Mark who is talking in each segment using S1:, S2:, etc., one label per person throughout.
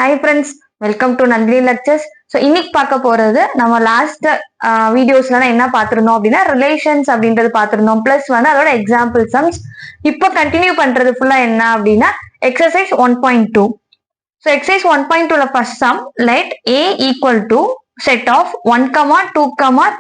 S1: Hi friends, welcome to Nandini Lectures. So இன்னைக்கு பார்க்க போறது நம்ம லாஸ்ட் வீடியோஸ்ல என்ன பார்த்திருந்தோம் அப்படின்னா ரிலேஷன்ஸ் அப்படின்றது பார்த்திருந்தோம். பிளஸ் வந்து அதோட எக்ஸாம்பிள் சம்ஸ். இப்போ கண்டினியூ பண்றது ஃபுல்லா என்ன அப்படின்னா எக்ஸசைஸ் 1.2. So exercise 1.2 ல first sum let a equal to set of 1, 2,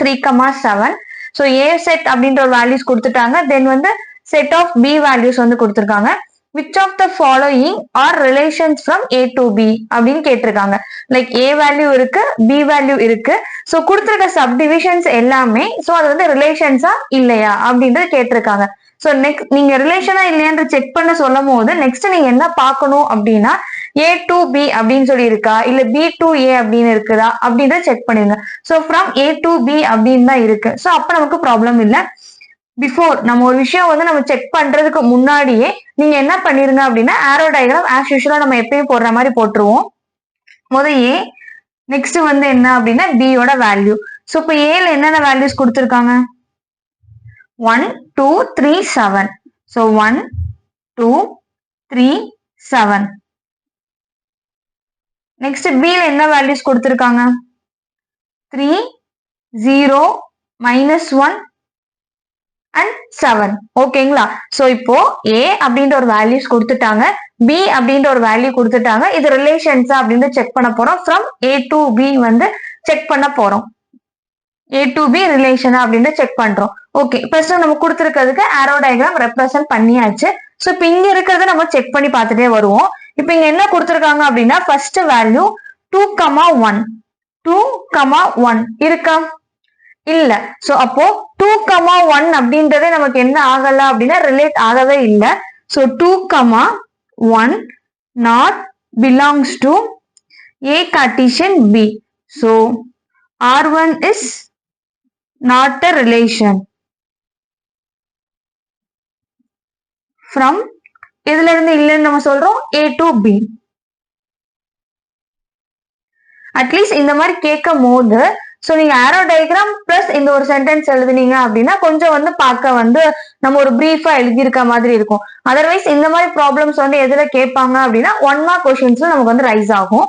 S1: 3, 7. So a set அப்படின்ற ஒரு வேல்யூஸ் கொடுத்துட்டாங்க. தென் வந்து set of b வேல்யூஸ் வந்து கொடுத்துருக்காங்க. which of the following are relations from a to b அப்படின்னு கேட்டிருக்காங்க. லைக் a வேல்யூ இருக்கு, b வேல்யூ இருக்கு. ஸோ கொடுத்துருக்க சப்டிவிஷன்ஸ் எல்லாமே ஸோ அது வந்து ரிலேஷன்ஸா இல்லையா அப்படின்றது கேட்டிருக்காங்க. ஸோ நெக்ஸ்ட் நீங்க ரிலேஷனா இல்லையான்ற செக் பண்ண சொல்லும் போது நெக்ஸ்ட் நீங்க என்ன பார்க்கணும் அப்படின்னா a to b அப்படின்னு சொல்லி இருக்கா இல்ல b to a அப்படின்னு இருக்குதா அப்படின்றத செக் பண்ணிருங்க. So from a to b அப்படின்னு தான் இருக்கு. ஸோ அப்ப நமக்கு ப்ராப்ளம் இல்லை. பிஃபோர் நம்ம ஒரு விஷயம் வந்து நம்ம செக் பண்றதுக்கு முன்னாடியே நீங்க என்ன பண்ணிருங்க அப்படின்னா ஆரோ டயக்ராம் ஆஸ் யூஷுவலா நம்ம எப்பயும் போடுற மாதிரி போட்டுருவோம். ஏ நெக்ஸ்ட் வந்து என்ன அப்படின்னா பியோட வேல்யூ. ஸோ இப்போ ஏல என்னென்ன வேல்யூஸ் கொடுத்துருக்காங்க 1, 2, 3, 7. ஸோ 1, 2, 3, 7. நெக்ஸ்ட் பில என்ன வேல்யூஸ் கொடுத்துருக்காங்க 3, 0, -1 and 7. ஓகேங்களா? சோ இப்போ a அப்படின்ற ஒரு வேல்யூஸ் கொடுத்துட்டாங்க, b அப்படின்ற ஒரு வேல்யூ கொடுத்துட்டாங்க. இது ரிலேஷன்ஸ் அப்படின்னு செக் பண்ண போறோம். ஃப்ரம் a to b வந்து செக் பண்ண போறோம். a to b ரிலேஷன் அப்படின்னு செக் பண்றோம். ஓகே, ஃபர்ஸ்ட் நம்ம கொடுத்துருக்கிறதுக்கு ஆரோ டயக்ராம் ரெப்ரசென்ட் பண்ணியாச்சு. ஸோ இப்போ இங்க இருக்கிறத நம்ம செக் பண்ணி பார்த்துட்டே வருவோம். இப்போ இங்க என்ன கொடுத்துருக்காங்க அப்படின்னா ஃபர்ஸ்ட் வேல்யூ 2, 1. 2, 1 இருக்கா? இல்ல. சோ அப்போ 2, 1 அப்படின்றதே நமக்கு என்ன ஆகல அப்படின்னா ரிலேட் ஆகவே இல்லை. So 2, 1 not belongs to a Cartesian b. So R1 is not a relation from இதுல இருந்து இல்லைன்னு நம்ம சொல்றோம் a to b. அட்லீஸ்ட் இந்த மாதிரி கேட்கும் போது சோ நீங்க ஆரோ டயக்ராம் பிளஸ் இந்த ஒரு சென்டென்ஸ் எழுதுனீங்க அப்படின்னா கொஞ்சம் வந்து பார்க்க வந்து நம்ம ஒரு பிரீஃபா எழுதியிருக்க மாதிரி இருக்கும். அதர்வைஸ் இந்த மாதிரி ப்ராப்ளம்ஸ் வந்து எதுல கேட்பாங்க அப்படின்னா 1 மார்க் கொஸ்டின்ஸ்ல நமக்கு வந்து ரைஸ் ஆகும்.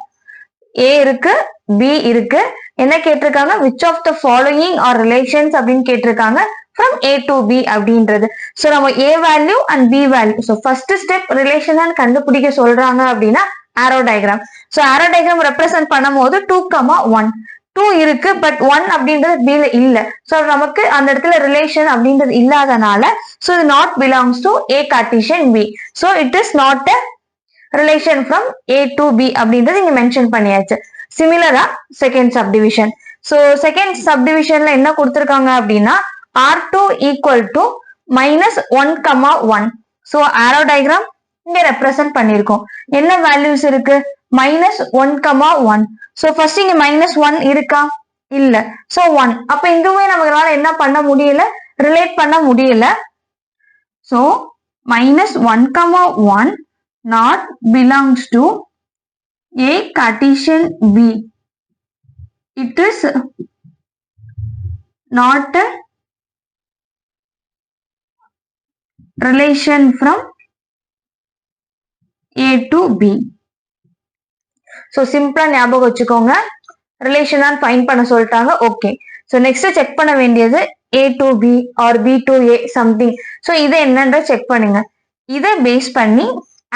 S1: ஏ இருக்கு, பி இருக்கு. என்ன கேட்டிருக்காங்க which of the following are relations அப்படின்னு கேட்டிருக்காங்க from a to b அப்படின்றது. சோ நம்ம a value and b value so first step relation கண்டுபிடிக்க சொல்றாங்க அப்படின்னா arrow diagram. So arrow diagram represent பண்ணும் போது 2, 1 2 இருக்கு, பட் 1 அப்படின்றது b ல இல்ல. சோ நமக்கு அந்த இடத்துல ரிலேஷன் அப்படின்றது இல்லாதனால சோ இது not belongs to a Cartesian b. So it is not a relation from a to b அப்படின்றது இங்க மென்ஷன் பண்ணியாச்சு. சிமிலரா செகண்ட் சப்டிவிஷன். சோ செகண்ட் சப்டிவிஷன்ல என்ன கொடுத்திருக்காங்க அப்படின்னா R2 equal to -1, 1. So arrow diagram இங்க ரெப்ரசென்ட் பண்ணிருக்கோம். என்ன வேல்யூஸ் இருக்கு -1, 1. சோ ஃபர்ஸ்ட் இங்க -1 இருக்கா? இல்ல. சோ 1. அப்ப இங்கவே நம்மளால என்ன பண்ண முடியல, ரிலேட் பண்ண முடியல. So -1, 1 not belongs to a Cartesian b. It is not a relation from a to b. So சிம்பிளா ஞாபகம் வச்சுக்கோங்க, ரிலேஷன் தான் ஃபைண்ட் பண்ண சொல்லிட்டாங்க. ஓகே, சோ நெக்ஸ்ட் செக் பண்ண வேண்டியது a to b or b to a something. So இது என்னன்ற செக் பண்ணுங்க. இதை பேஸ் பண்ணி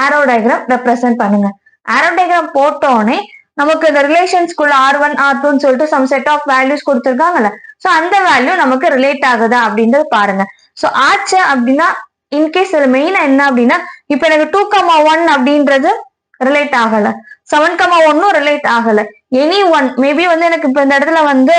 S1: ஆரோ டயக்ராம் ரெப்ரசென்ட் பண்ணுங்க. ஆரோ டயக்ராம் போட்டோடனே நமக்கு இந்த ரிலேஷன்ஸ்குள்ள R1, R2 சொல்லிட்டு சம் செட் ஆஃப் வேல்யூஸ் கொடுத்துருக்காங்கல்ல, சோ அந்த வேல்யூ நமக்கு ரிலேட் ஆகுதா அப்படின்றது பாருங்க. சோ ஆச்சு அப்படின்னா இன்கேஸ் இதுல மெயினா என்ன அப்படின்னா இப்ப எனக்கு 2, 1 அப்படின்றது ரிலேட் ஆகல, 7, 1 ரிலேட் ஆகல. எனி ஒன் மேபி வந்து எனக்கு இப்ப இந்த இடத்துல வந்து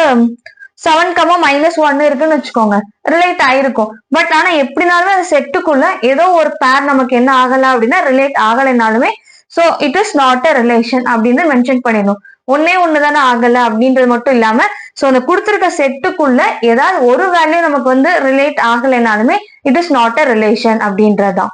S1: 7, -1 இருக்குன்னு வச்சுக்கோங்க, ரிலேட் ஆயிருக்கும். பட் ஆனா எப்படினாலுமே அந்த செட்டுக்குள்ள ஏதோ ஒரு பேர் நமக்கு என்ன ஆகல அப்படின்னா ரிலேட் ஆகலைனாலுமே so it is not a relation அப்படின்னு மென்ஷன் பண்ணிடணும். ஒண்ணு தானே ஆகல அப்படின்றது மட்டும் இல்லாம சோ அந்த கொடுத்திருக்க செட்டுக்குள்ள ஏதாவது ஒரு வேல்யூ நமக்கு வந்து ரிலேட் ஆகலைனாலுமே it is not a relation அப்படின்றதுதான்.